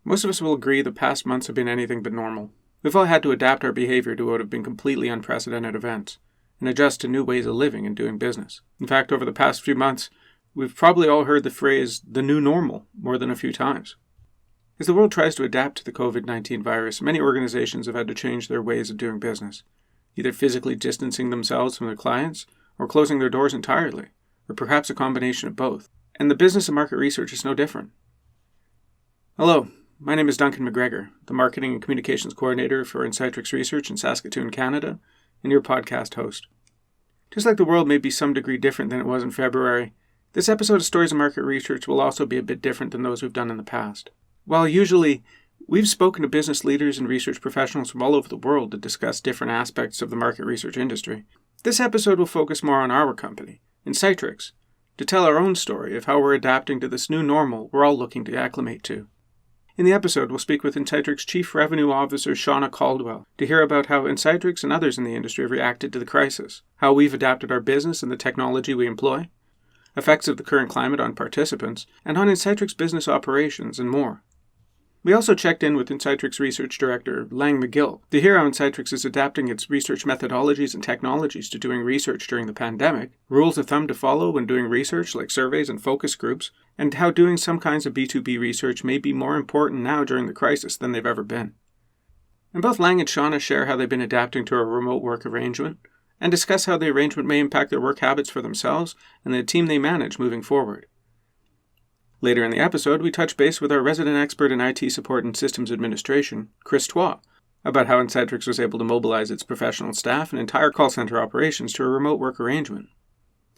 Most of us will agree the past months have been anything but normal. We've all had to adapt our behavior to what have been completely unprecedented events, and adjust to new ways of living and doing business. In fact, over the past few months, we've probably all heard the phrase, the new normal, more than a few times. As the world tries to adapt to the COVID-19 virus, many organizations have had to change their ways of doing business, either physically distancing themselves from their clients, or closing their doors entirely, or perhaps a combination of both. And the business of market research is no different. Hello, my name is Duncan McGregor, the Marketing and Communications Coordinator for Insightrix Research in Saskatoon, Canada, and your podcast host. Just like the world may be some degree different than it was in February, this episode of Stories of Market Research will also be a bit different than those we've done in the past. While usually we've spoken to business leaders and research professionals from all over the world to discuss different aspects of the market research industry, this episode will focus more on our company, Insightrix, to tell our own story of how we're adapting to this new normal we're all looking to acclimate to. In the episode, we'll speak with Insightrix Chief Revenue Officer Shonna Caldwell to hear about how Insightrix and others in the industry have reacted to the crisis, how we've adapted our business and the technology we employ, effects of the current climate on participants, and on Insightrix business operations, and more. We also checked in with Insightrix Research Director Lang McGill to hear how Insightrix is adapting its research methodologies and technologies to doing research during the pandemic, rules of thumb to follow when doing research like surveys and focus groups, and how doing some kinds of B2B research may be more important now during the crisis than they've ever been. And both Lang and Shonna share how they've been adapting to a remote work arrangement, and discuss how the arrangement may impact their work habits for themselves and the team they manage moving forward. Later in the episode, we touch base with our resident expert in IT support and systems administration, Chris Twa, about how Insightrix was able to mobilize its professional staff and entire call center operations to a remote work arrangement.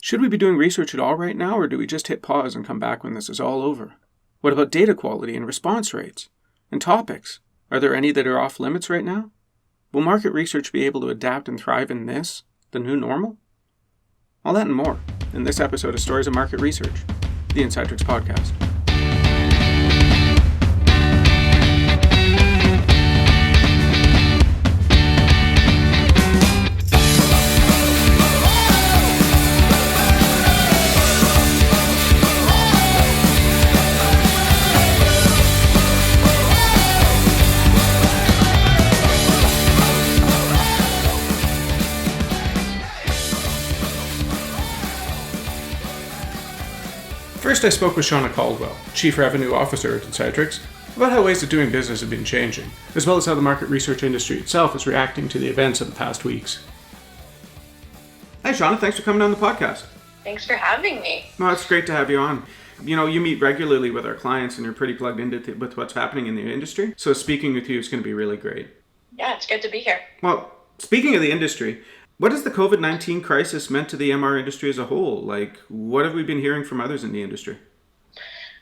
Should we be doing research at all right now, or do we just hit pause and come back when this is all over? What about data quality and response rates? And topics? Are there any that are off limits right now? Will market research be able to adapt and thrive in this, the new normal? All that and more in this episode of Stories of Market Research, the Insightrix Podcast. First, I spoke with Shonna Caldwell, Chief Revenue Officer at Insightrix, about how ways of doing business have been changing, as well as how the market research industry itself is reacting to the events of the past weeks. Hi, Shonna. Thanks for coming on the podcast. Thanks for having me. No, it's great to have you on. You know, you meet regularly with our clients and you're pretty plugged into with what's happening in the industry, so speaking with you is going to be really great. Yeah, it's good to be here. Well, speaking of the industry, what has the COVID-19 crisis meant to the MR industry as a whole? Like, what have we been hearing from others in the industry?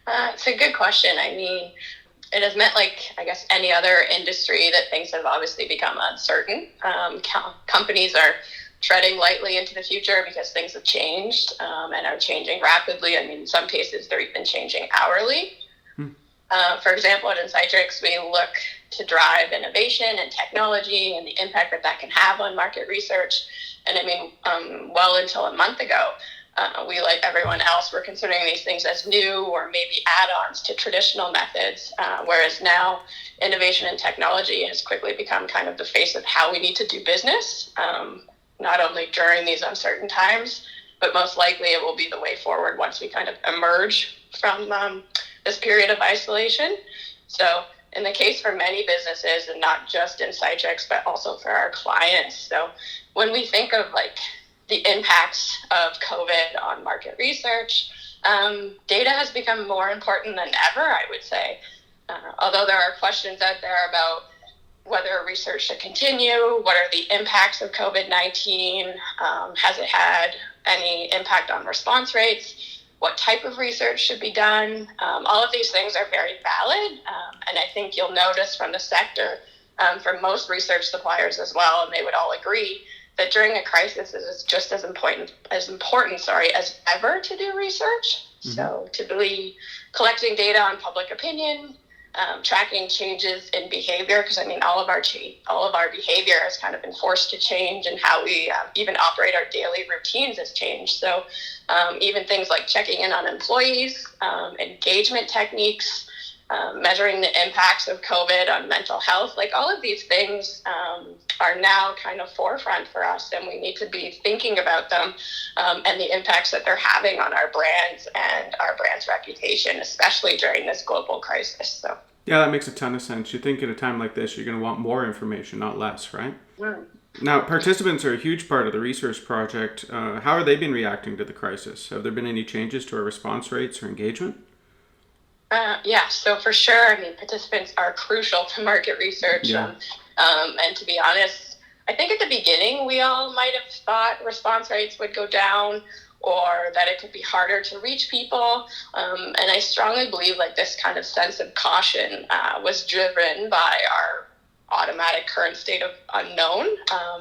It's a good question. I mean, it has meant, like, I guess any other industry, that things have obviously become uncertain. Companies are treading lightly into the future because things have changed and are changing rapidly. I mean, in some cases, they're even changing hourly. For example, at Insightrix, we look to drive innovation and technology and the impact that can have on market research. And I mean, well until a month ago, we, like everyone else, were considering these things as new or maybe add-ons to traditional methods, whereas now innovation and technology has quickly become kind of the face of how we need to do business, not only during these uncertain times, but most likely it will be the way forward once we kind of emerge from this period of isolation. So in the case for many businesses, and not just Insightrix, but also for our clients. So when we think of like the impacts of COVID on market research, data has become more important than ever, I would say. Although there are questions out there about whether research should continue, what are the impacts of COVID-19, has it had any impact on response rates, what type of research should be done. All of these things are very valid, and I think you'll notice from the sector, from most research suppliers as well, and they would all agree that during a crisis it is just as important as ever to do research. Mm-hmm. So to be collecting data on public opinion, tracking changes in behavior, because I mean all of our behavior has kind of been forced to change, and how we even operate our daily routines has changed. So even things like checking in on employees, engagement techniques, measuring the impacts of COVID on mental health. Like all of these things are now kind of forefront for us, and we need to be thinking about them and the impacts that they're having on our brands and our brand's reputation, especially during this global crisis. So. Yeah, that makes a ton of sense. You think at a time like this, you're going to want more information, not less, right? Mm. Now, participants are a huge part of the research project. How have they been reacting to the crisis? Have there been any changes to our response rates or engagement? Yeah, so for sure. I mean, participants are crucial to market research. Yeah. And to be honest, I think at the beginning, we all might have thought response rates would go down or that it could be harder to reach people. And I strongly believe like this kind of sense of caution was driven by our automatic current state of unknown.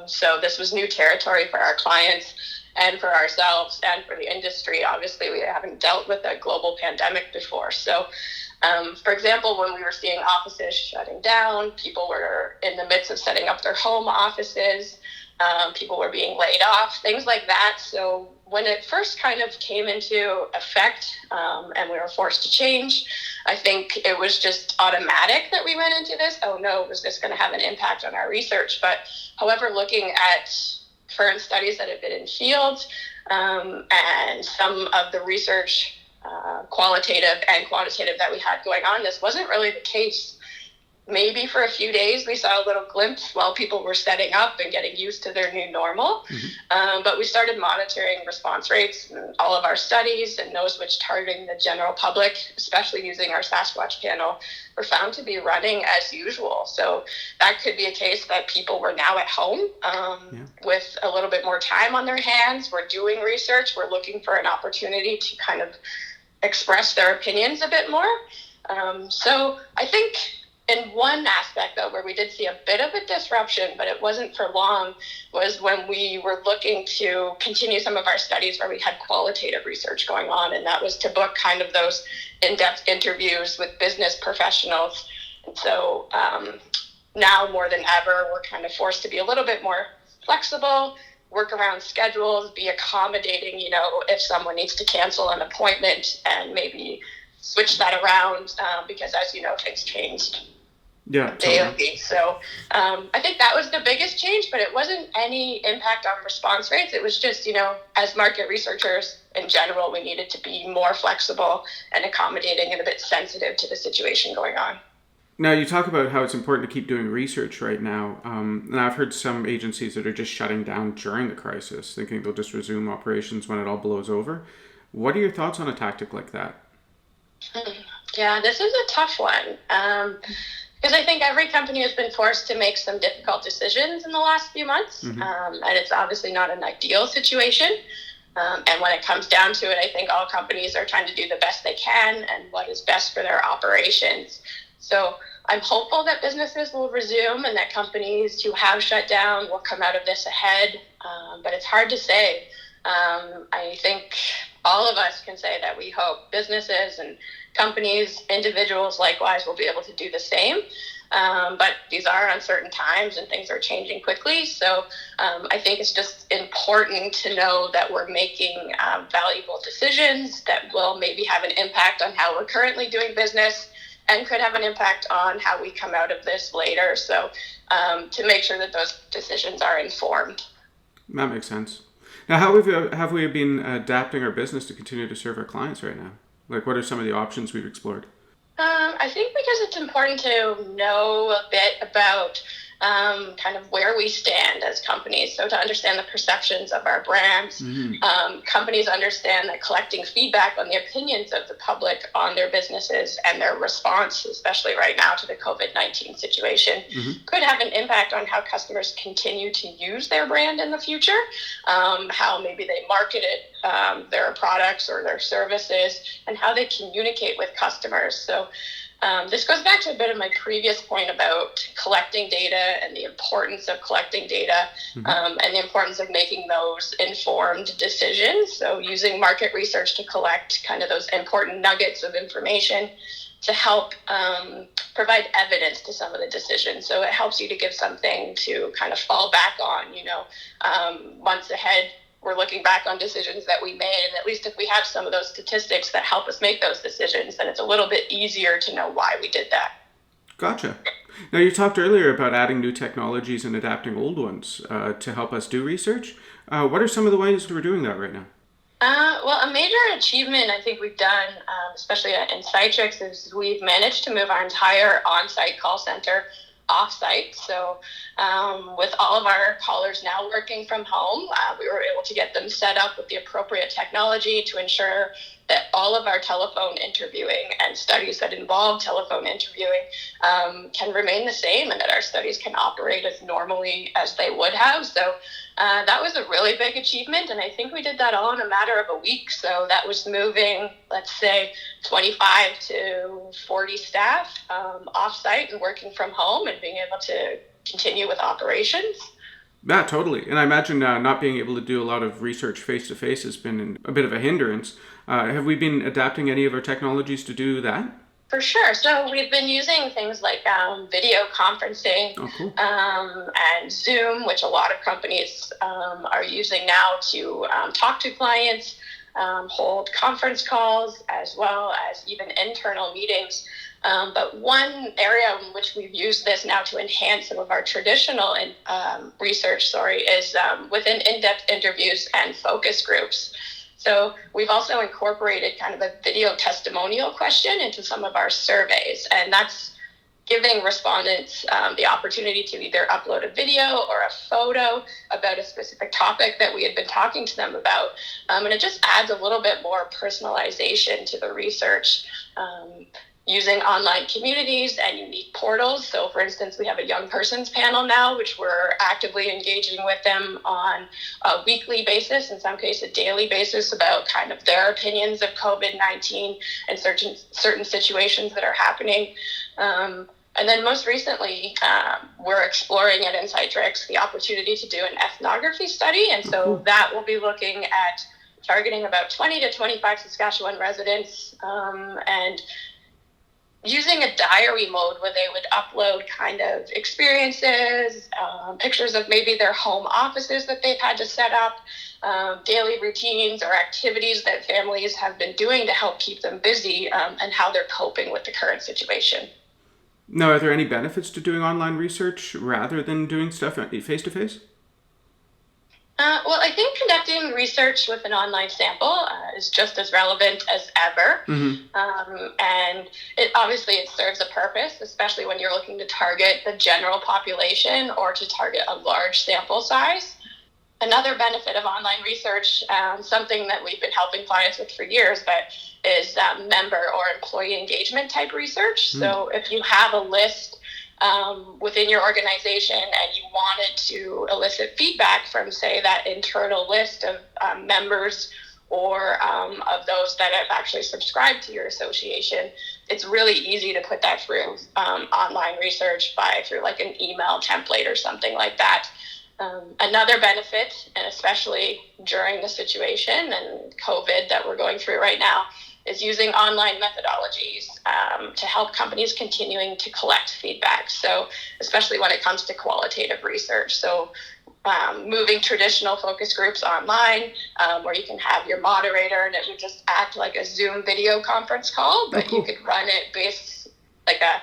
So this was new territory for our clients and for ourselves and for the industry. Obviously, we haven't dealt with a global pandemic before. So, for example, when we were seeing offices shutting down, people were in the midst of setting up their home offices, people were being laid off, things like that. So when it first kind of came into effect and we were forced to change, I think it was just automatic that we went into this. Oh no, was this going to have an impact on our research? But however, looking at current studies that have been in field and some of the research, qualitative and quantitative that we had going on, this wasn't really the case. Maybe for a few days we saw a little glimpse while people were setting up and getting used to their new normal. But we started monitoring response rates in all of our studies, and those which targeting the general public, especially using our Sasquatch panel, were found to be running as usual. So that could be a case that people were now at home with a little bit more time on their hands. We're doing research. We're looking for an opportunity to kind of express their opinions a bit more. So I think in one aspect, though, where we did see a bit of a disruption, but it wasn't for long, was when we were looking to continue some of our studies where we had qualitative research going on, and that was to book kind of those in-depth interviews with business professionals. And so now more than ever, we're kind of forced to be a little bit more flexible, work around schedules, be accommodating, if someone needs to cancel an appointment and maybe switch that around because, as you know, things changed daily. Totally. So I think that was the biggest change, but it wasn't any impact on response rates. It was just, as market researchers in general, we needed to be more flexible and accommodating and a bit sensitive to the situation going on. Now, you talk about how it's important to keep doing research right now. And I've heard some agencies that are just shutting down during the crisis, thinking they'll just resume operations when it all blows over. What are your thoughts on a tactic like that? Yeah, this is a tough one. Because I think every company has been forced to make some difficult decisions in the last few months. And it's obviously not an ideal situation. And when it comes down to it, I think all companies are trying to do the best they can and what is best for their operations. So I'm hopeful that businesses will resume and that companies who have shut down will come out of this ahead. But it's hard to say. I think all of us can say that we hope businesses and companies, individuals likewise, will be able to do the same. But these are uncertain times and things are changing quickly. So I think it's just important to know that we're making valuable decisions that will maybe have an impact on how we're currently doing business and could have an impact on how we come out of this later. So to make sure that those decisions are informed. That makes sense. Now, how have we been adapting our business to continue to serve our clients right now? Like, what are some of the options we've explored? I think because it's important to know a bit about kind of where we stand as companies. So to understand the perceptions of our brands, companies understand that collecting feedback on the opinions of the public on their businesses and their response, especially right now to the COVID-19 situation, could have an impact on how customers continue to use their brand in the future, how maybe they marketed their products or their services, and how they communicate with customers. So this goes back to a bit of my previous point about collecting data and the importance of collecting data and the importance of making those informed decisions. So using market research to collect kind of those important nuggets of information to help provide evidence to some of the decisions. So it helps you to give something to kind of fall back on, months ahead we're looking back on decisions that we made. And at least if we have some of those statistics that help us make those decisions, then it's a little bit easier to know why we did that. Gotcha. Now, you talked earlier about adding new technologies and adapting old ones to help us do research. What are some of the ways we're doing that right now? Well, a major achievement I think we've done, especially at Insightrix, is we've managed to move our entire on-site call center off-site. So with all of our callers now working from home, we were able to get them set up with the appropriate technology to ensure that all of our telephone interviewing and studies that involve telephone interviewing can remain the same, and that our studies can operate as normally as they would have. So that was a really big achievement, and I think we did that all in a matter of a week. So that was moving, let's say, 25 to 40 staff off-site and working from home and being able to continue with operations. Yeah, totally. And I imagine not being able to do a lot of research face-to-face has been a bit of a hindrance. Have we been adapting any of our technologies to do that? For sure. So we've been using things like video conferencing and Zoom, which a lot of companies are using now to talk to clients, hold conference calls, as well as even internal meetings. But one area in which we've used this now to enhance some of our traditional research, is within in-depth interviews and focus groups. So we've also incorporated kind of a video testimonial question into some of our surveys, and that's giving respondents the opportunity to either upload a video or a photo about a specific topic that we had been talking to them about. And it just adds a little bit more personalization to the research. Using online communities and unique portals. So for instance, we have a young persons panel now, which we're actively engaging with them on a weekly basis, in some cases a daily basis, about kind of their opinions of COVID-19 and certain situations that are happening. And then most recently, we're exploring at Insightrix the opportunity to do an ethnography study. And so that will be looking at targeting about 20 to 25 Saskatchewan residents and using a diary mode where they would upload kind of experiences, pictures of maybe their home offices that they've had to set up, daily routines or activities that families have been doing to help keep them busy, and how they're coping with the current situation. Now, are there any benefits to doing online research rather than doing stuff face-to-face? Well, I think conducting research with an online sample is just as relevant as ever. And it serves a purpose, especially when you're looking to target the general population or to target a large sample size. Another benefit of online research, something that we've been helping clients with for years, but is member or employee engagement type research. So if you have a list within your organization and you wanted to elicit feedback from, say, that internal list of members or of those that have actually subscribed to your association, it's really easy to put that through online research through like an email template or something like that. Another benefit, and especially during the situation and COVID that we're going through right now, is using online methodologies to help companies continuing to collect feedback. So especially when it comes to qualitative research. So moving traditional focus groups online, where you can have your moderator and it would just act like a Zoom video conference call, but you could run it based like a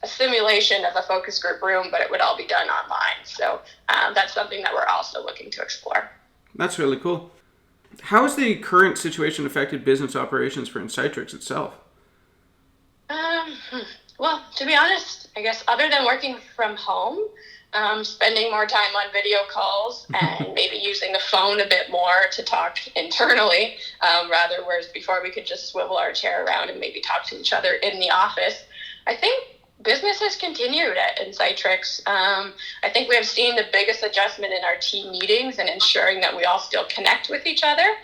simulation of a focus group room, but it would all be done online. So that's something that we're also looking to explore. That's really cool. How has the current situation affected business operations for Insightrix itself? Well, to be honest, I guess other than working from home, spending more time on video calls and maybe using the phone a bit more to talk internally, whereas before we could just swivel our chair around and maybe talk to each other in the office, I think business has continued at Insightrix. I think we have seen the biggest adjustment in our team meetings and ensuring that we all still connect with each other.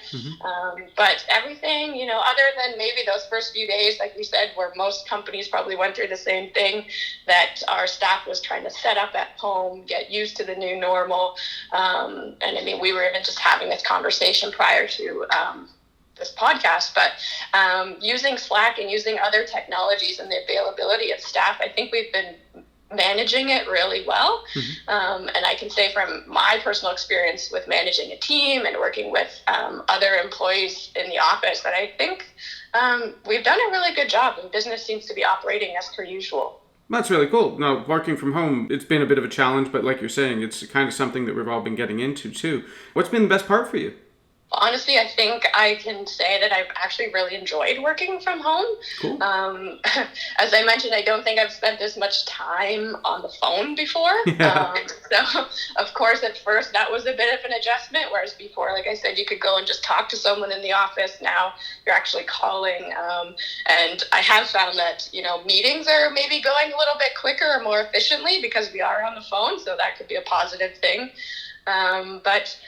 But everything, other than maybe those first few days, like we said, where most companies probably went through the same thing, that our staff was trying to set up at home, get used to the new normal. And I mean, we were even just having this conversation prior to this podcast, but using Slack and using other technologies and the availability of staff, I think we've been managing it really well. Mm-hmm. And I can say from my personal experience with managing a team and working with other employees in the office that I think we've done a really good job, and business seems to be operating as per usual. That's really cool. Now, working from home, it's been a bit of a challenge, but like you're saying, it's kind of something that we've all been getting into too. What's been the best part for you? Honestly, I think I can say that I've actually really enjoyed working from home. Cool. As I mentioned, I don't think I've spent this much time on the phone before. Yeah. So, of course, at first that was a bit of an adjustment, whereas before, like I said, you could go and just talk to someone in the office. Now you're actually calling. And I have found that, meetings are maybe going a little bit quicker or more efficiently because we are on the phone, so that could be a positive thing. But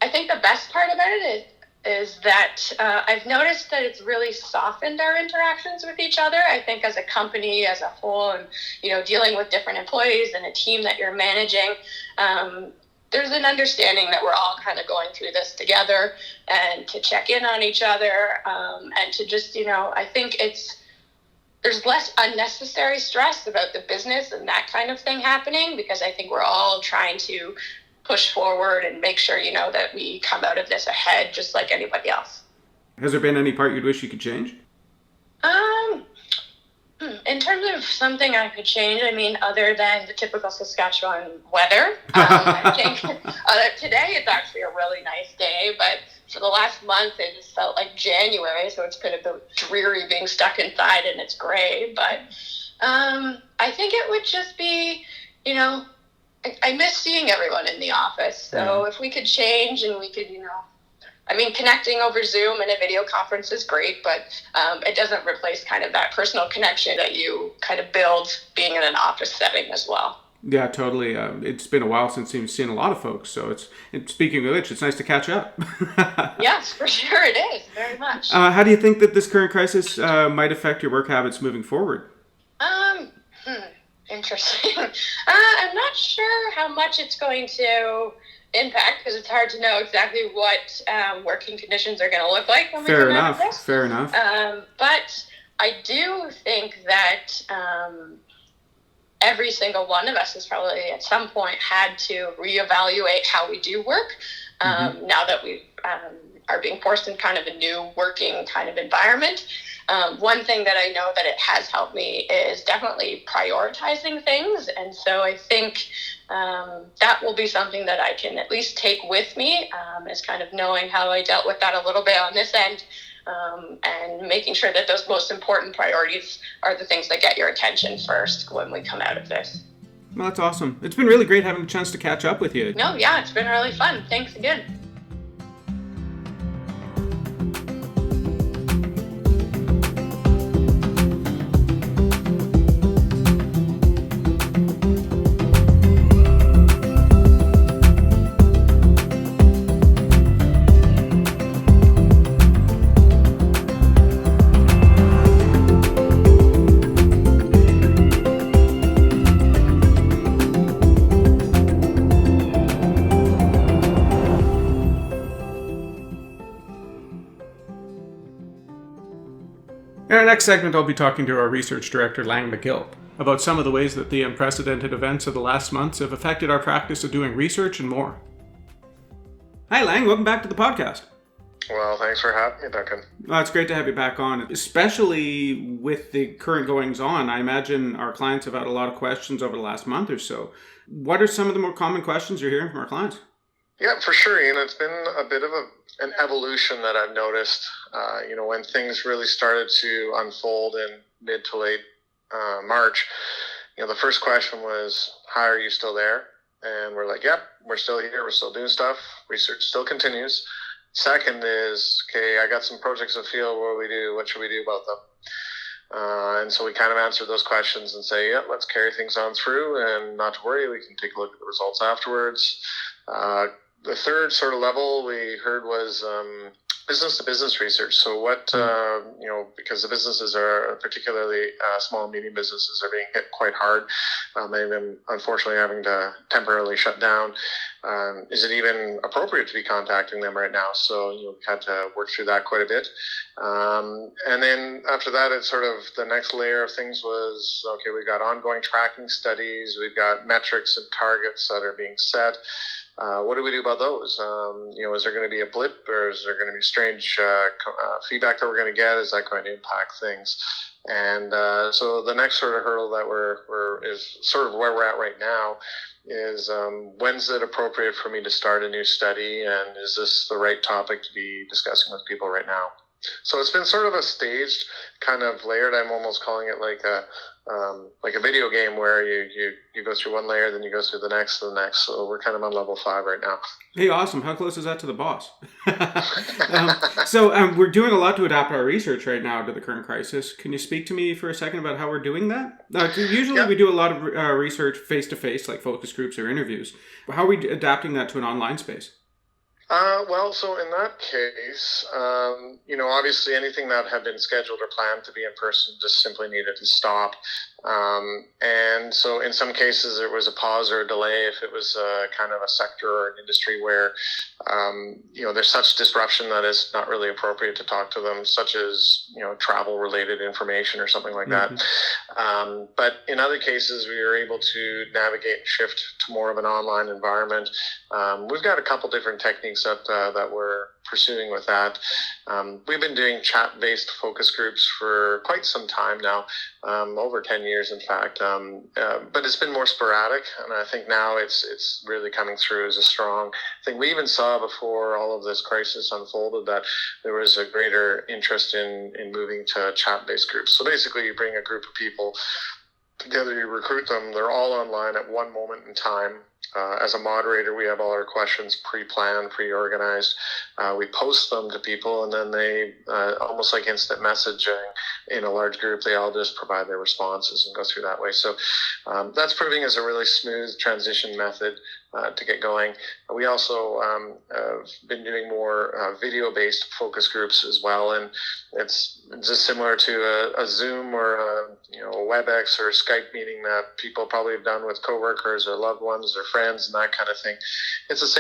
I think the best part about it is that I've noticed that it's really softened our interactions with each other. I think as a company as a whole, and dealing with different employees and a team that you're managing, there's an understanding that we're all kind of going through this together, and to check in on each other, and to just I think there's less unnecessary stress about the business and that kind of thing happening, because I think we're all trying to push forward and make sure, that we come out of this ahead just like anybody else. Has there been any part you'd wish you could change? In terms of something I could change, other than the typical Saskatchewan weather, I think today it's actually a really nice day, but for the last month it just felt like January, so it's kind of the dreary being stuck inside and it's gray. But I think it would just be, I miss seeing everyone in the office. So if we could change and we could, connecting over Zoom and a video conference is great, but it doesn't replace kind of that personal connection that you kind of build being in an office setting as well. Yeah, totally. It's been a while since you've seen a lot of folks. So speaking of which, it's nice to catch up. Yes, for sure it is. Very much. How do you think that this current crisis might affect your work habits moving forward? Interesting. I'm not sure how much it's going to impact, because it's hard to know exactly what working conditions are going to look like when we come out of this. Fair enough. But I do think that every single one of us has probably at some point had to reevaluate how we do work. Now that we are being forced in kind of a new working kind of environment. One thing that I know that it has helped me is definitely prioritizing things. And so I think that will be something that I can at least take with me, is kind of knowing how I dealt with that a little bit on this end, and making sure that those most important priorities are the things that get your attention first when we come out of this. Well, that's awesome. It's been really great having a chance to catch up with you. No, yeah, it's been really fun. Thanks again. In our next segment, I'll be talking to our research director, Lang McGill, about some of the ways that the unprecedented events of the last months have affected our practice of doing research and more. Hi, Lang. Welcome back to the podcast. Well, thanks for having me, Duncan. Well, it's great to have you back on, especially with the current goings-on. I imagine our clients have had a lot of questions over the last month or so. What are some of the more common questions you're hearing from our clients? Yeah, for sure, Ian. It's been a bit of an evolution that I've noticed. When things really started to unfold in mid to late March, the first question was, "Hi, are you still there?" And we're like, "Yep, we're still here. We're still doing stuff. Research still continues." Second is, "Okay, I got some projects in the field. What do we do? What should we do about them?" And so we kind of answer those questions and say, "Yeah, let's carry things on through, and not to worry. We can take a look at the results afterwards." The third sort of level we heard was, business to business research. So what, because the businesses are particularly small and medium businesses are being hit quite hard. They've been unfortunately having to temporarily shut down. Is it even appropriate to be contacting them right now? So, we had to work through that quite a bit. And then after that, it's sort of the next layer of things was, okay, we've got ongoing tracking studies. We've got metrics and targets that are being set. What do we do about those? Is there going to be a blip, or is there going to be strange feedback that we're going to get? Is that going to impact things? And so the next sort of hurdle that is sort of where we're at right now is when's it appropriate for me to start a new study, and is this the right topic to be discussing with people right now? So it's been sort of a staged kind of layered. I'm almost calling it like a video game where you go through one layer, then you go through the next and the next. So we're kind of on level 5 right now. Hey, awesome. How close is that to the boss? So we're doing a lot to adapt our research right now to the current crisis. Can you speak to me for a second about how we're doing that? Usually we do a lot of research face-to-face, like focus groups or interviews. How are we adapting that to an online space? So in that case, obviously anything that had been scheduled or planned to be in person just simply needed to stop. And so in some cases there was a pause or a delay if it was kind of a sector or an industry where, there's such disruption that it's not really appropriate to talk to them, such as, travel related information or something like that. But in other cases, we were able to navigate and shift to more of an online environment. We've got a couple different techniques that we're pursuing with that. We've been doing chat-based focus groups for quite some time now, over 10 years in fact, but it's been more sporadic, and I think now it's really coming through as a strong thing. We even saw before all of this crisis unfolded that there was a greater interest in moving to chat-based groups. So basically you bring a group of people together, you recruit them, they're all online at one moment in time. As a moderator, we have all our questions pre-planned, pre-organized. We post them to people, and then they, almost like instant messaging in a large group, they all just provide their responses and go through that way. So that's proving as a really smooth transition method to get going. We also have been doing more video-based focus groups as well, and it's just similar to a Zoom or a WebEx or a Skype meeting that people probably have done with coworkers or loved ones or friends and that kind of thing. It's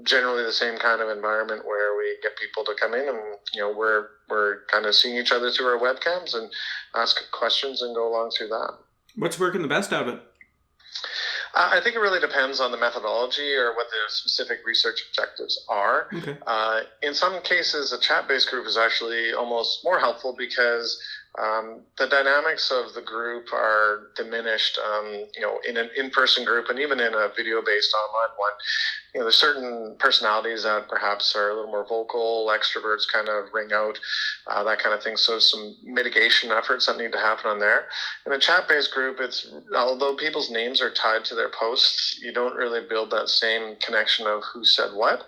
generally the same kind of environment where we get people to come in and we're kind of seeing each other through our webcams and ask questions and go along through that. What's working the best out of it? I think it really depends on the methodology or what the specific research objectives are. Okay. In some cases, a chat-based group is actually almost more helpful because the dynamics of the group are diminished, in an in-person group and even in a video-based online one. There's certain personalities that perhaps are a little more vocal, extroverts kind of ring out, that kind of thing. So some mitigation efforts that need to happen on there. In a chat-based group, although people's names are tied to their posts, you don't really build that same connection of who said what.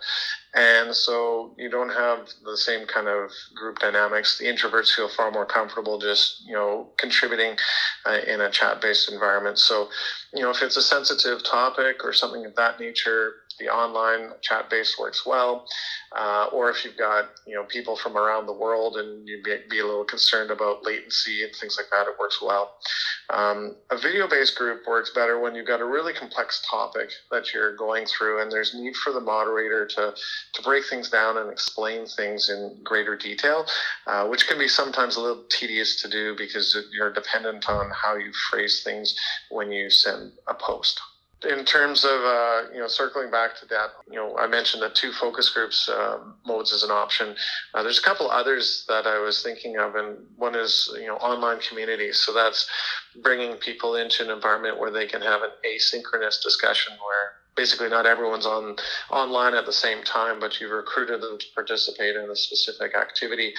And so you don't have the same kind of group dynamics. The introverts feel far more comfortable just, contributing in a chat-based environment. So, if it's a sensitive topic or something of that nature, the online chat-based works well. Or if you've got, people from around the world and you'd be a little concerned about latency and things like that, it works well. A video-based group works better when you've got a really complex topic that you're going through and there's need for the moderator to break things down and explain things in greater detail, which can be sometimes a little tedious to do because you're dependent on how you phrase things when you send a post. In terms of, circling back to that, I mentioned the 2 focus groups modes as an option. There's a couple others that I was thinking of, and one is, online communities. So that's bringing people into an environment where they can have an asynchronous discussion where basically not everyone's online at the same time, but you've recruited them to participate in a specific activity.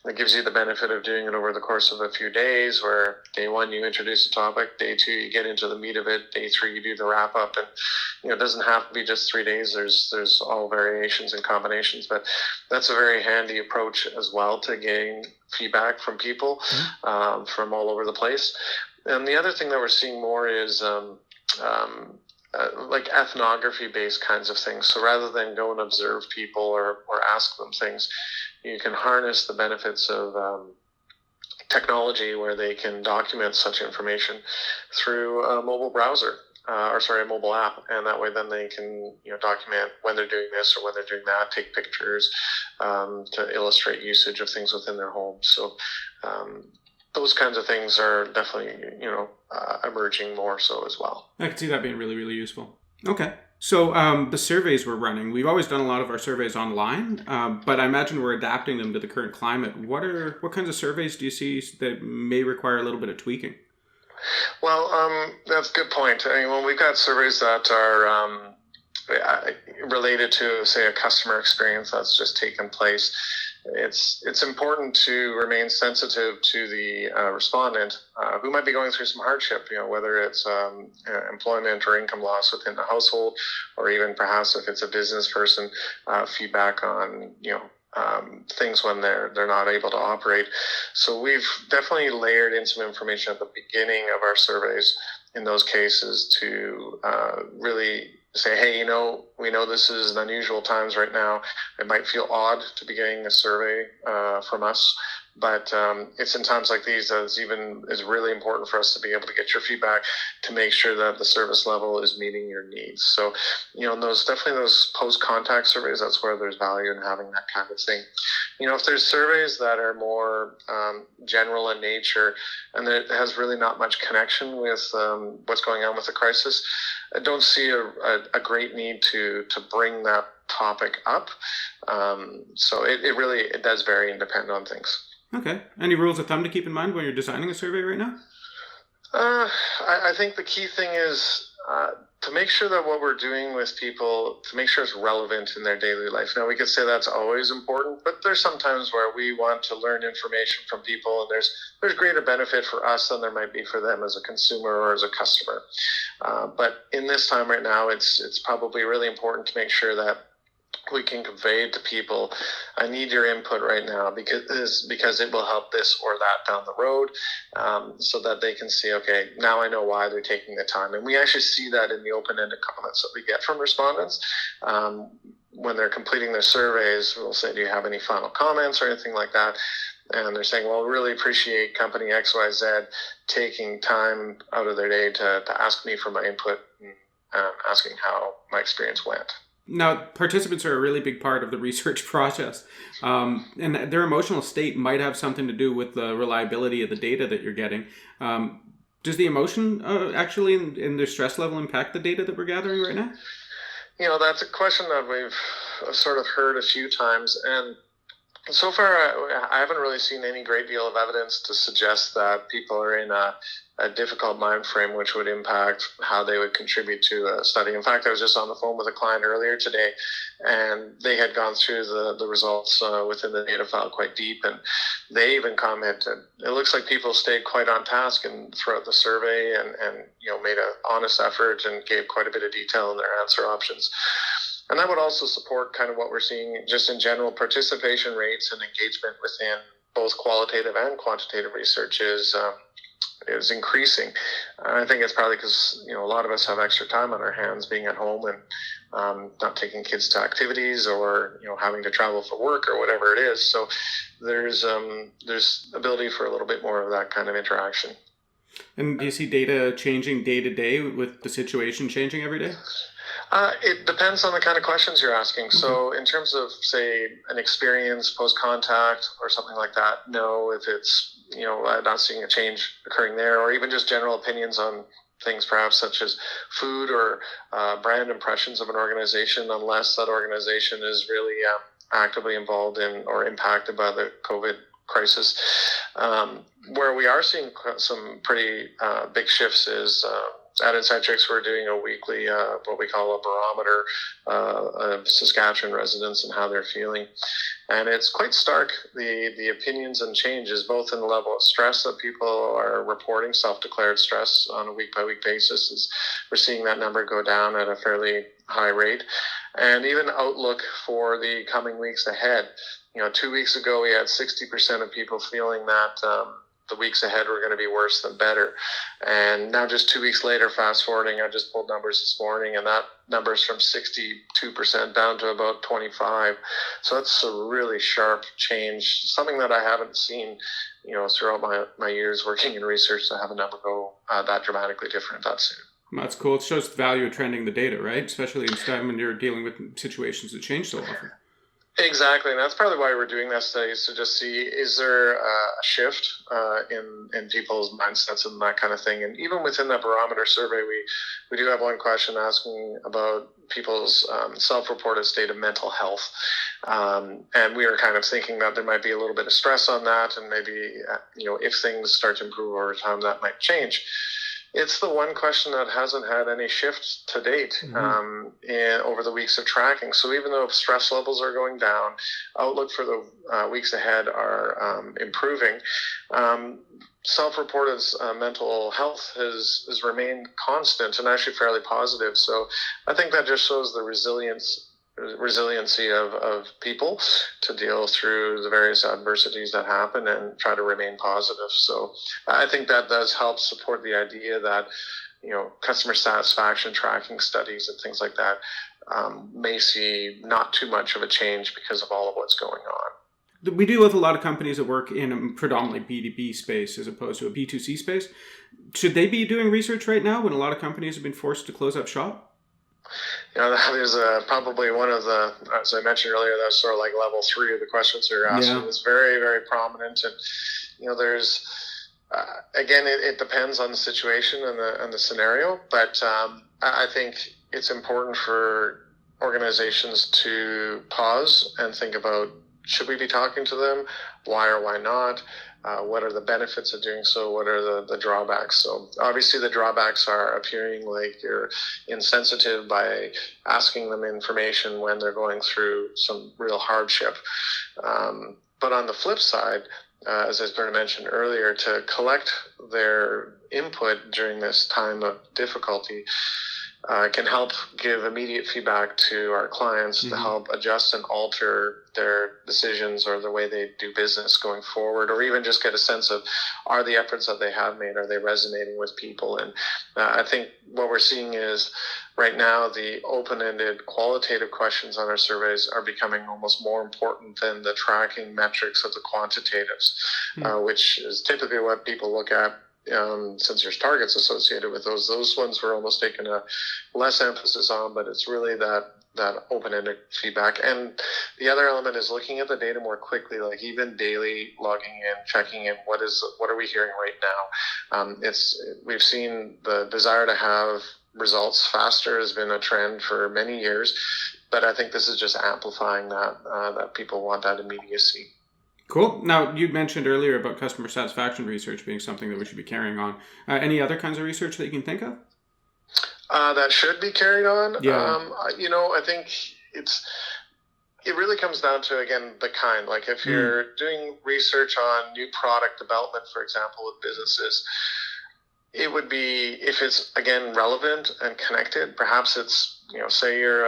It gives you the benefit of doing it over the course of a few days, where day 1 you introduce a topic, day 2 you get into the meat of it, day 3 you do the wrap up, and it doesn't have to be just 3 days. There's all variations and combinations, but that's a very handy approach as well to getting feedback from people from all over the place. And the other thing that we're seeing more is like ethnography based kinds of things. So rather than go and observe people or ask them things, you can harness the benefits of technology where they can document such information through a mobile browser. A mobile app, and that way then they can document when they're doing this or when they're doing that, take pictures to illustrate usage of things within their home. So those kinds of things are definitely emerging more so as well. I can see that being really, really useful. Okay. So the surveys we're running, we've always done a lot of our surveys online, but I imagine we're adapting them to the current climate. What kinds of surveys do you see that may require a little bit of tweaking? Well, that's a good point. I mean, when we've got surveys that are related to, say, a customer experience that's just taken place, it's important to remain sensitive to the respondent who might be going through some hardship, whether it's employment or income loss within the household, or even perhaps if it's a business person, feedback on, things when they're not able to operate. So we've definitely layered in some information at the beginning of our surveys in those cases to really say, hey, we know this is an unusual times right now. It might feel odd to be getting a survey from us, but it's in times like these that is really important for us to be able to get your feedback to make sure that the service level is meeting your needs. So, those post-contact surveys, that's where there's value in having that kind of thing. If there's surveys that are more general in nature and that has really not much connection with what's going on with the crisis, I don't see a great need to bring that topic up. So it does vary and depend on things. Okay. Any rules of thumb to keep in mind when you're designing a survey right now? I think the key thing is to make sure that what we're doing with people, to make sure it's relevant in their daily life. Now, we could say that's always important, but there's some times where we want to learn information from people, and there's greater benefit for us than there might be for them as a consumer or as a customer. But in this time right now, it's probably really important to make sure that we can convey to people, I need your input right now because it will help this or that down the road, so that they can see, okay, now I know why they're taking the time. And we actually see that in the open-ended comments that we get from respondents. When they're completing their surveys, we'll say, do you have any final comments or anything like that? And they're saying, well, really appreciate company XYZ taking time out of their day to ask me for my input and asking how my experience went. Now, participants are a really big part of the research process, and their emotional state might have something to do with the reliability of the data that you're getting. Does the emotion actually in their stress level impact the data that we're gathering right now? That's a question that we've sort of heard a few times, and so far I haven't really seen any great deal of evidence to suggest that people are in a difficult mind frame which would impact how they would contribute to a study. In fact, I was just on the phone with a client earlier today, and they had gone through the results within the data file quite deep, and they even commented, it looks like people stayed quite on task and throughout the survey and made an honest effort and gave quite a bit of detail in their answer options. And that would also support kind of what we're seeing just in general. Participation rates and engagement within both qualitative and quantitative research is increasing. I think it's probably because a lot of us have extra time on our hands being at home and not taking kids to activities or having to travel for work or whatever it is. So there's ability for a little bit more of that kind of interaction. And do you see data changing day to day with the situation changing every day? It depends on the kind of questions you're asking. So in terms of, say, an experience post-contact or something like that, no. If it's, not seeing a change occurring there, or even just general opinions on things perhaps such as food or brand impressions of an organization, unless that organization is really actively involved in or impacted by the COVID crisis. Where we are seeing some pretty big shifts is at Insightrix, we're doing a weekly, what we call a barometer of Saskatchewan residents and how they're feeling. And it's quite stark, the opinions and changes, both in the level of stress that people are reporting, self-declared stress on a week-by-week basis. Is we're seeing that number go down at a fairly high rate. And even outlook for the coming weeks ahead. 2 weeks ago, we had 60% of people feeling that the weeks ahead were going to be worse than better. And now just 2 weeks later, fast forwarding, I just pulled numbers this morning, and that number is from 62% down to about 25%. So that's a really sharp change, something that I haven't seen, throughout my years working in research, to have a number go that dramatically different that soon. That's cool. It shows the value of trending the data, right? Especially in time when you're dealing with situations that change so often. Exactly, and that's probably why we're doing that study, is to just see, is there a shift in people's mindsets and that kind of thing. And even within that barometer survey, we do have one question asking about people's self-reported state of mental health. And we are kind of thinking that there might be a little bit of stress on that, and maybe, if things start to improve over time, that might change. It's the one question that hasn't had any shift to date over the weeks of tracking. So even though stress levels are going down, outlook for the weeks ahead are improving. Self-reported mental health has remained constant and actually fairly positive. So I think that just shows the resiliency of people to deal through the various adversities that happen and try to remain positive. So I think that does help support the idea that, customer satisfaction tracking studies and things like that may see not too much of a change because of all of what's going on. We deal with a lot of companies that work in a predominantly B2B space as opposed to a B2C space. Should they be doing research right now when a lot of companies have been forced to close up shop? That is probably one of the, as I mentioned earlier, that's sort of like level 3 of the questions you're asking. Yeah. It's very, very prominent. And, there's, again, it depends on the situation and the scenario. But I think it's important for organizations to pause and think about, should we be talking to them? Why or why not? What are the benefits of doing so? What are the drawbacks? So obviously the drawbacks are appearing like you're insensitive by asking them information when they're going through some real hardship. But on the flip side, as I sort of mentioned earlier, to collect their input during this time of difficulty can help give immediate feedback to our clients to help adjust and alter their decisions or the way they do business going forward, or even just get a sense of, are the efforts that they have made, are they resonating with people? And I think what we're seeing is right now the open-ended qualitative questions on our surveys are becoming almost more important than the tracking metrics of the quantitatives, which is typically what people look at. Since there's targets associated with those ones we're almost taking a less emphasis on, but it's really that open-ended feedback. And the other element is looking at the data more quickly, like even daily logging in, checking in, what are we hearing right now? We've seen the desire to have results faster has been a trend for many years, but I think this is just amplifying that people want that immediacy. Cool. Now, you mentioned earlier about customer satisfaction research being something that we should be carrying on. Any other kinds of research that you can think of? That should be carried on. Yeah. I think it really comes down to, again, the kind. Like if you're doing research on new product development, for example, with businesses, it would be, if it's, again, relevant and connected, perhaps it's, say you're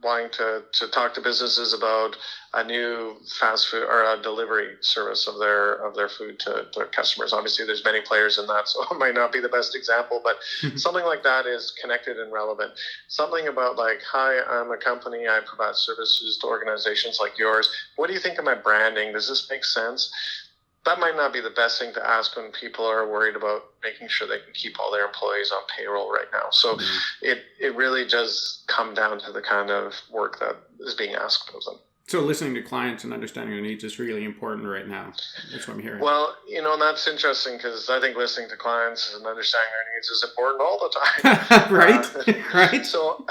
wanting to talk to businesses about a new fast food or a delivery service of their food to customers. Obviously, there's many players in that, so it might not be the best example, but something like that is connected and relevant. Something about like, hi, I'm a company, I provide services to organizations like yours. What do you think of my branding? Does this make sense? That might not be the best thing to ask when people are worried about making sure they can keep all their employees on payroll right now. So it really does come down to the kind of work that is being asked of them. So listening to clients and understanding their needs is really important right now. That's what I'm hearing. Well, and that's interesting because I think listening to clients and understanding their needs is important all the time. Right. Right. So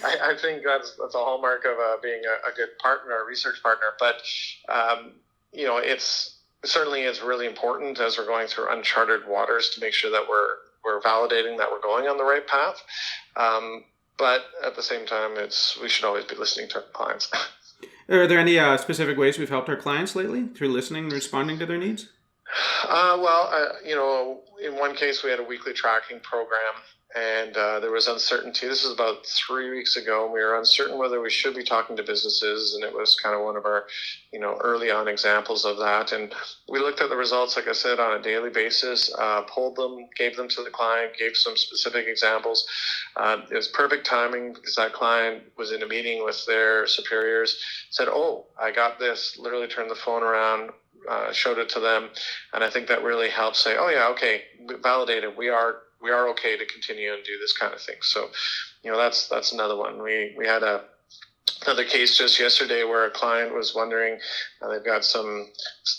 I think that's a hallmark of being a good partner, a research partner. But, it certainly is really important as we're going through uncharted waters to make sure that we're validating that we're going on the right path. But at the same time, we should always be listening to our clients. Are there any specific ways we've helped our clients lately through listening and responding to their needs? In one case, we had a weekly tracking program, and there was uncertainty. This is about 3 weeks ago, and we were uncertain whether we should be talking to businesses, and it was kind of one of our, early on examples of that. And we looked at the results, like I said, on a daily basis, pulled them, gave them to the client, gave some specific examples. It was perfect timing because that client was in a meeting with their superiors, said, "Oh, I got this," literally turned the phone around, showed it to them, and I think that really helps say, "Oh yeah, okay, validated. We are okay to continue and do this kind of thing." So, that's another one. We had another case just yesterday where a client was wondering, they've got some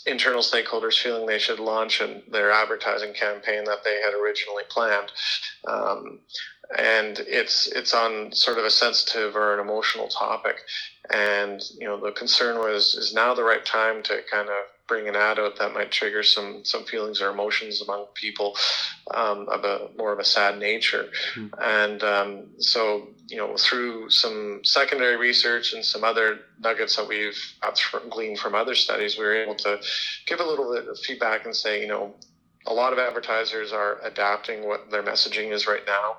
internal stakeholders feeling they should launch their advertising campaign that they had originally planned. And it's on sort of a sensitive or an emotional topic. And, the concern was, is now the right time to kind of bring an ad out that might trigger some feelings or emotions among people of more of a sad nature. And so, through some secondary research and some other nuggets that we've gleaned from other studies, we were able to give a little bit of feedback and say, a lot of advertisers are adapting what their messaging is right now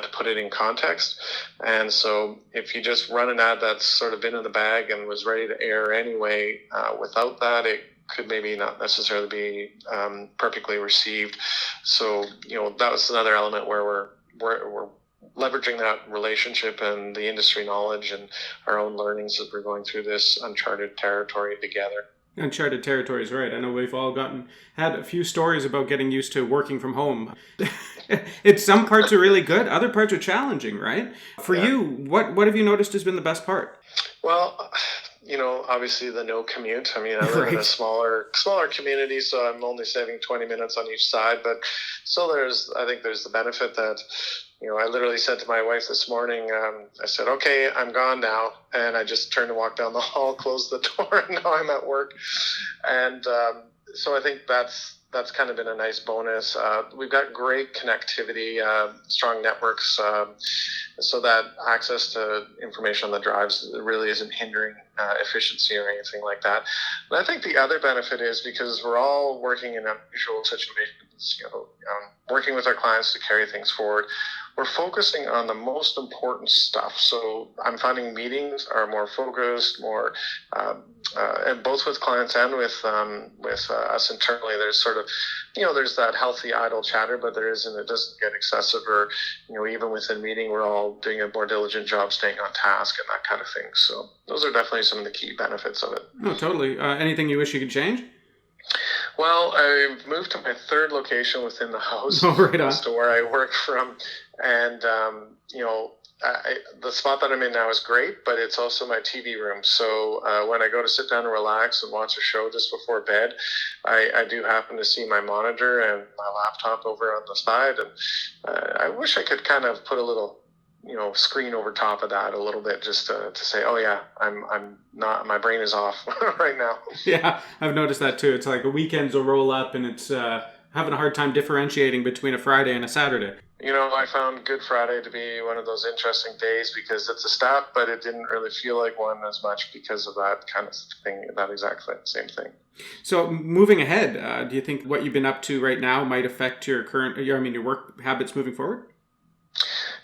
to put it in context. And so if you just run an ad that's sort of been in the bag and was ready to air anyway, without that, it could maybe not necessarily be perfectly received. So, that was another element where we're leveraging that relationship and the industry knowledge and our own learnings as we're going through this uncharted territory together. Uncharted territory is right. I know we've all had a few stories about getting used to working from home. Some parts are really good, other parts are challenging, right? For you, what have you noticed has been the best part? Well, obviously the no commute. I mean, I live in a smaller community, so I'm only saving 20 minutes on each side. But still, I think there's the benefit that, I literally said to my wife this morning, I said, "Okay, I'm gone now." And I just turned and walked down the hall, closed the door, and now I'm at work. And so I think that's kind of been a nice bonus. We've got great connectivity, strong networks, so that access to information on the drives really isn't hindering efficiency or anything like that. And I think the other benefit is because we're all working in unusual situations, working with our clients to carry things forward, we're focusing on the most important stuff. So I'm finding meetings are more focused, more, and both with clients and with us internally. There's sort of, there's that healthy idle chatter, but it doesn't get excessive, or, even within meeting, we're all doing a more diligent job staying on task and that kind of thing. So those are definitely some of the key benefits of it. Oh, totally. Anything you wish you could change? Well, I've moved to my third location within the house, close to where I work from. And, the spot that I'm in now is great, but it's also my TV room. So when I go to sit down and relax and watch a show just before bed, I do happen to see my monitor and my laptop over on the side. And I wish I could kind of put a little screen over top of that a little bit, just to say, oh yeah, I'm not, my brain is off right now. Yeah, I've noticed that too. It's like the weekends will roll up and it's having a hard time differentiating between a Friday and a Saturday. I found Good Friday to be one of those interesting days because it's a stat, but it didn't really feel like one as much because of that kind of thing, that exactly same thing. So moving ahead, do you think what you've been up to right now might affect your your work habits moving forward?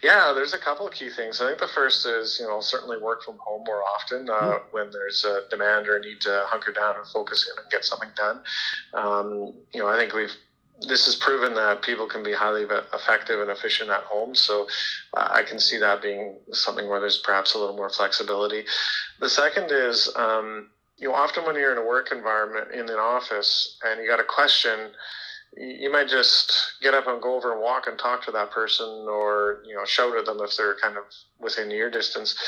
Yeah, there's a couple of key things. I think the first is, certainly work from home more often when there's a demand or a need to hunker down and focus in and get something done. I think this has proven that people can be highly effective and efficient at home. So I can see that being something where there's perhaps a little more flexibility. The second is, often when you're in a work environment in an office and you got a question, you might just get up and go over and walk and talk to that person, or shout at them if they're kind of within ear distance,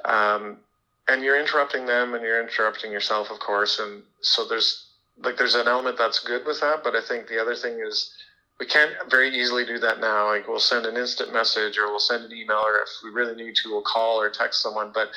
and you're interrupting them and you're interrupting yourself, of course. And so there's an element that's good with that, but I think the other thing is we can't very easily do that now. Like we'll send an instant message or we'll send an email, or if we really need to, we'll call or text someone. But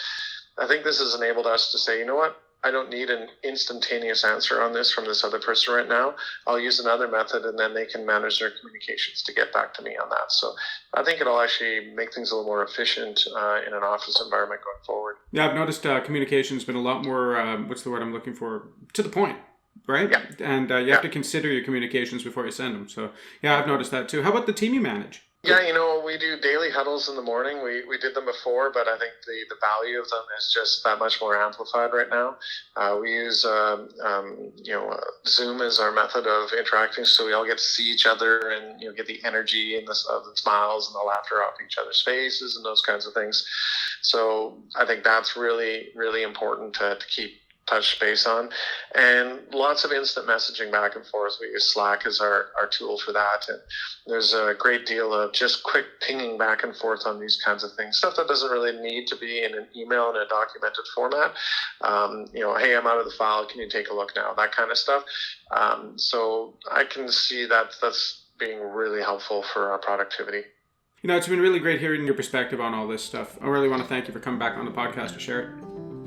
I think this has enabled us to say, you know what? I don't need an instantaneous answer on this from this other person right now. I'll use another method, and then they can manage their communications to get back to me on that. So I think it'll actually make things a little more efficient in an office environment going forward. Yeah, I've noticed communication's been a lot more, what's the word I'm looking for, to the point. right? Yeah. And you have to consider your communications before you send them. So, yeah, I've noticed that too. How about the team you manage? Yeah, we do daily huddles in the morning. We did them before, but I think the value of them is just that much more amplified right now. We use Zoom as our method of interacting, so we all get to see each other and get the energy and the smiles and the laughter off each other's faces and those kinds of things. So I think that's really, really important to keep touch base on, and lots of instant messaging back and forth. We use Slack as our tool for that, and there's a great deal of just quick pinging back and forth on these kinds of things, stuff that doesn't really need to be in an email in a documented format. Hey, I'm out of the file, can you take a look now, that kind of stuff. So I can see that's being really helpful for our productivity. It's been really great hearing your perspective on all this stuff. I really want to thank you for coming back on the podcast to share it.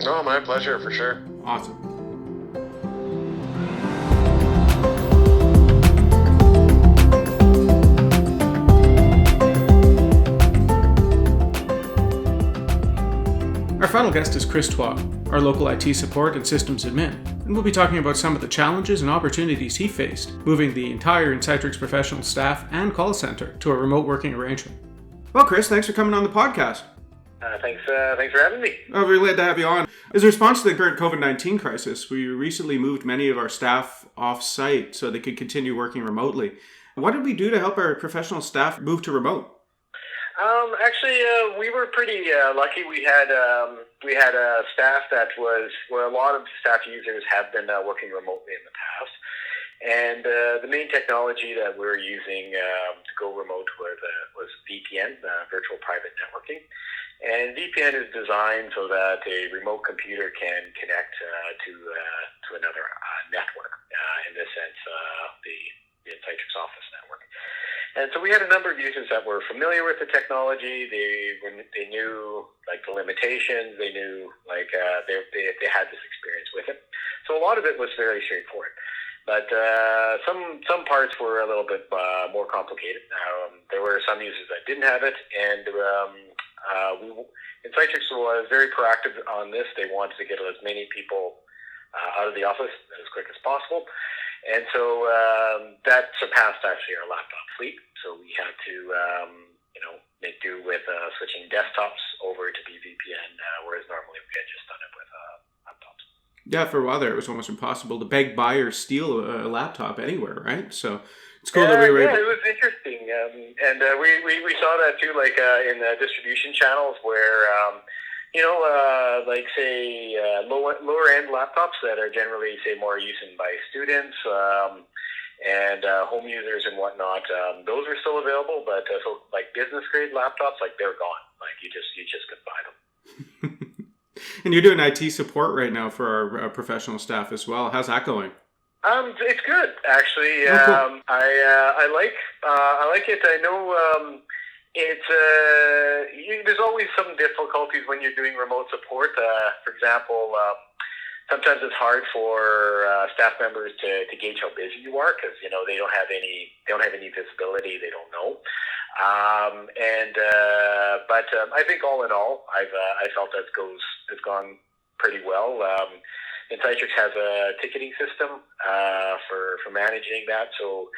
Oh, my pleasure, for sure. Awesome. Our final guest is Chris Twa, our local IT support and systems admin, and we'll be talking about some of the challenges and opportunities he faced moving the entire Insightrix professional staff and call center to a remote working arrangement. Well, Chris, thanks for coming on the podcast. Thanks for having me. Oh, we're glad to have you on. As a response to the current COVID-19 crisis, we recently moved many of our staff off-site so they could continue working remotely. What did we do to help our professional staff move to remote? We were pretty lucky. We had a staff that a lot of staff users have been working remotely in the past. And the main technology that we were using to go remote was VPN, virtual private networking. And VPN is designed so that a remote computer can connect to another network. In this sense, the Insightrix Office network. And so we had a number of users that were familiar with the technology. They knew the limitations. They knew they had this experience with it. So a lot of it was very straightforward. But some parts were a little bit more complicated. There were some users that didn't have it, and Insightrix was very proactive on this. They wanted to get as many people out of the office as quick as possible. And so that surpassed actually our laptop fleet. So we had to, make do with switching desktops over to VPN, whereas normally we had just done it with laptops. Yeah, for a while there, it was almost impossible to beg, buy, or steal a laptop anywhere, right? So it's cool that we were able... Yeah, it was interesting. And we saw that too, in the distribution channels where... lower end laptops that are generally, more used by students and home users and whatnot. Those are still available, but business grade laptops, they're gone. You just couldn't buy them. And you're doing IT support right now for our professional staff as well. How's that going? It's good actually. Cool. I like it. I know. There's always some difficulties when you're doing remote support. For example, sometimes it's hard for staff members to gauge how busy you are because they don't have any visibility. They don't know. But I think all in all, I felt it's gone pretty well. Insightrix has a ticketing system for managing that, so.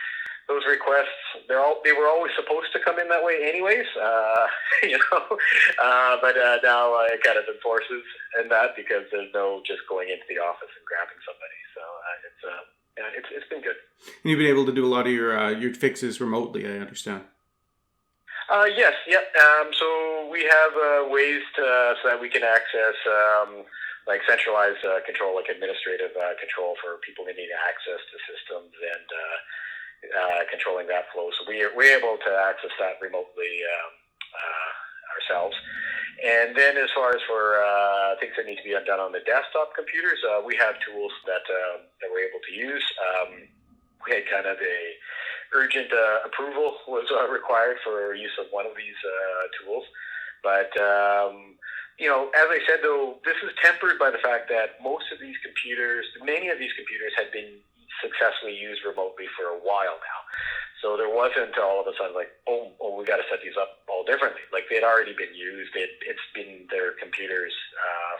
Those requests, they were always supposed to come in that way anyways, but now it kind of enforces in that because there's no just going into the office and grabbing somebody. So it's been good. And you've been able to do a lot of your fixes remotely, I understand. Yes, yeah. So we have ways so that we can access centralized control, administrative control for people who need access to systems and controlling that flow. So we're able to access that remotely ourselves. And then as far as for things that need to be done on the desktop computers, we have tools that we're able to use. We had kind of a urgent approval was required for use of one of these tools. But, as I said, though, this is tempered by the fact that many of these computers had been successfully used remotely for a while now. So there wasn't all of a sudden we got to set these up all differently. They had already been used. It's been their computers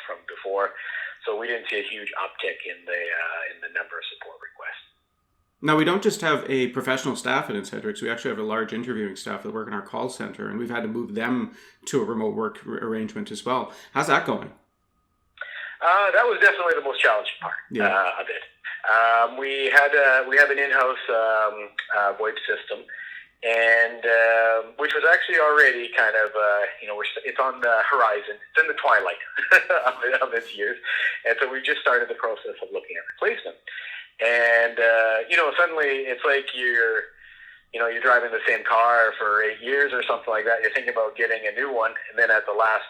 from before. So we didn't see a huge uptick in the number of support requests. Now, we don't just have a professional staff at Insightrix. We actually have a large interviewing staff that work in our call center, and we've had to move them to a remote work arrangement as well. How's that going? That was definitely the most challenging part of it. We have an in-house VoIP system, and which was actually already kind of it's on the horizon. It's in the twilight of its years, and so we just started the process of looking at replacement. And suddenly it's like you're driving the same car for 8 years or something like that. You're thinking about getting a new one, and then at the last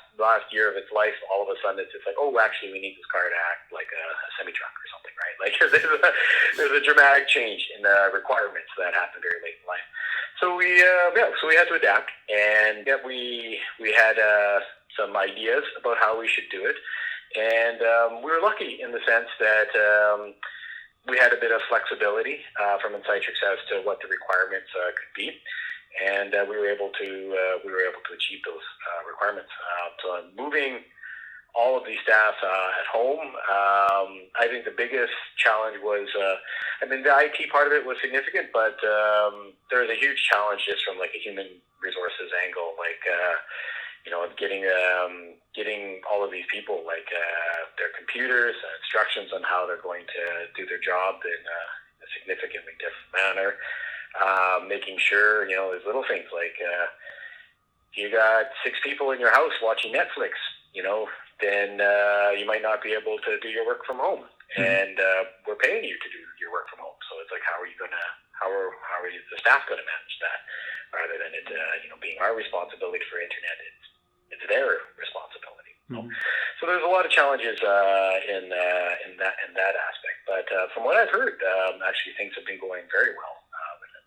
year of its life, all of a sudden it's just like, oh, actually, we need this car to act like a semi-truck or something, right? Like there's a dramatic change in the requirements that happen very late in life. So we had to adapt, and we had some ideas about how we should do it, and we were lucky in the sense that we had a bit of flexibility from Insightrix as to what the requirements could be, and we were able to achieve those requirements. So moving all of these staff at home, I think the biggest challenge was, the IT part of it was significant, but there was a huge challenge just from like a human resources angle, like getting all of these people their computers and instructions on how they're going to do their job in a significantly different manner. Making sure, there's little things like you got 6 people in your house watching Netflix, then you might not be able to do your work from home, and we're paying you to do your work from home. So it's like, how are the staff going to manage that, rather than it being our responsibility for internet? It's their responsibility. So there's a lot of challenges in that aspect. But from what I've heard, actually things have been going very well with it.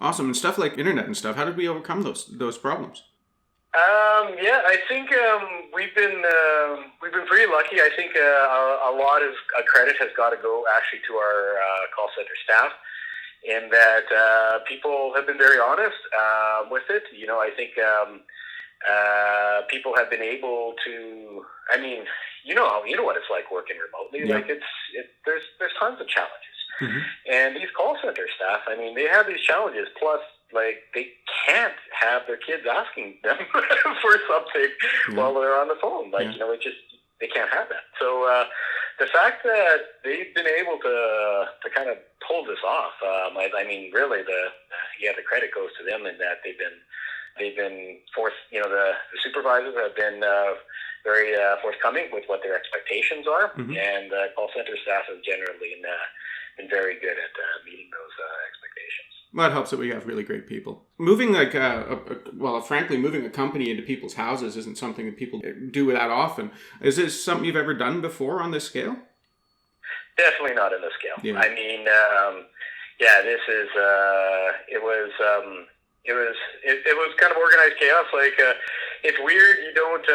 Awesome. And stuff like internet and stuff, how did we overcome those problems? I think we've been pretty lucky. I think a lot of credit has got to go actually to our call center staff, in that people have been very honest with it. I think people have been able to. You know what it's like working remotely. Yeah. Like there's tons of challenges, and these call center staff. They have these challenges. Plus, they can't have their kids asking them for something while they're on the phone. They can't have that. So the fact that they've been able to kind of pull this off, really the credit goes to them in that they've been forced. The supervisors have been very forthcoming with what their expectations are, and call center staff have generally been very good at meeting those expectations. Well, it helps that we have really great people. Moving moving a company into people's houses isn't something that people do that often. Is this something you've ever done before on this scale? Definitely not on this scale. Yeah. This is it was kind of organized chaos. It's weird. You don't.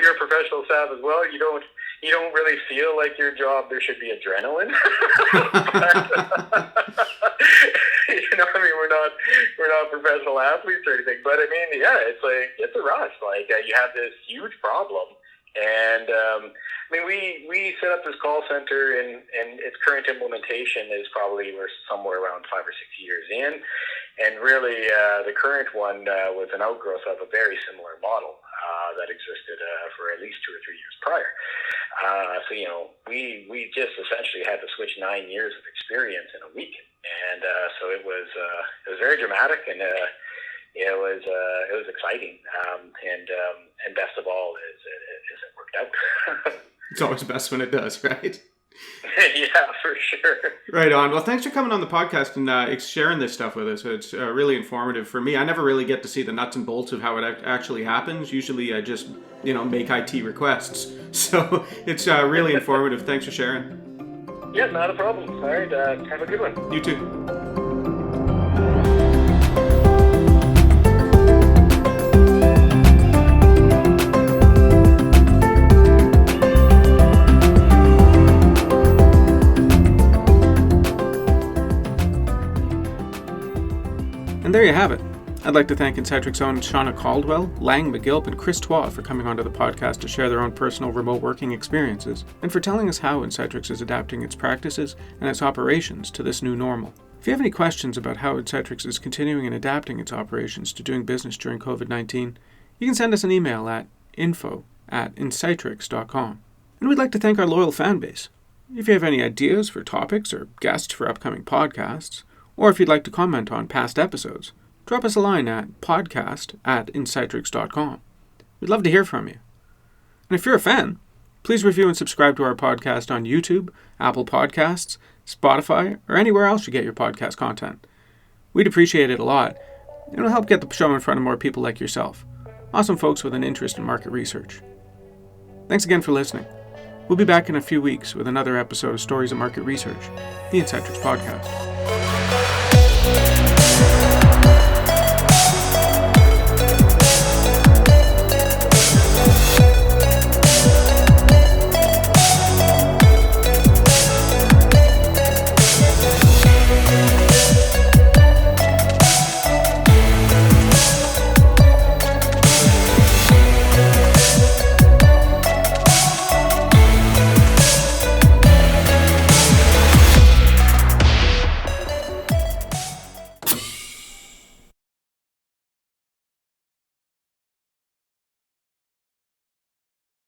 You're a professional staff as well. You don't really feel like your job. There should be adrenaline. We're not professional athletes or anything. But it's a rush. You have this huge problem, and we set up this call center, and its current implementation is we're somewhere around 5 or 6 years in, and really the current one was an outgrowth of a very similar model that existed for at least 2 or 3 years prior. We just essentially had to switch 9 years of experience in a week, and so it was very dramatic, and it was exciting, and best of all is it worked out. It's always best when it does, right? Yeah, for sure. Right on. Well, thanks for coming on the podcast and sharing this stuff with us. It's really informative for me. I never really get to see the nuts and bolts of how it actually happens. Usually I just, make IT requests. So it's really informative. Thanks for sharing. Yeah, not a problem. All right. Have a good one. You too. And there you have it. I'd like to thank Insightrix own Shonna Caldwell, Lang McGilp, and Chris Twa for coming onto the podcast to share their own personal remote working experiences, and for telling us how Insightrix is adapting its practices and its operations to this new normal. If you have any questions about how Insightrix is continuing and adapting its operations to doing business during COVID-19, you can send us an email at info@insightrix.com. And we'd like to thank our loyal fan base. If you have any ideas for topics or guests for upcoming podcasts, or if you'd like to comment on past episodes, drop us a line at podcast@insightrix.com. We'd love to hear from you. And if you're a fan, please review and subscribe to our podcast on YouTube, Apple Podcasts, Spotify, or anywhere else you get your podcast content. We'd appreciate it a lot, and it'll help get the show in front of more people like yourself, awesome folks with an interest in market research. Thanks again for listening. We'll be back in a few weeks with another episode of Stories of Market Research, the Insightrix Podcast.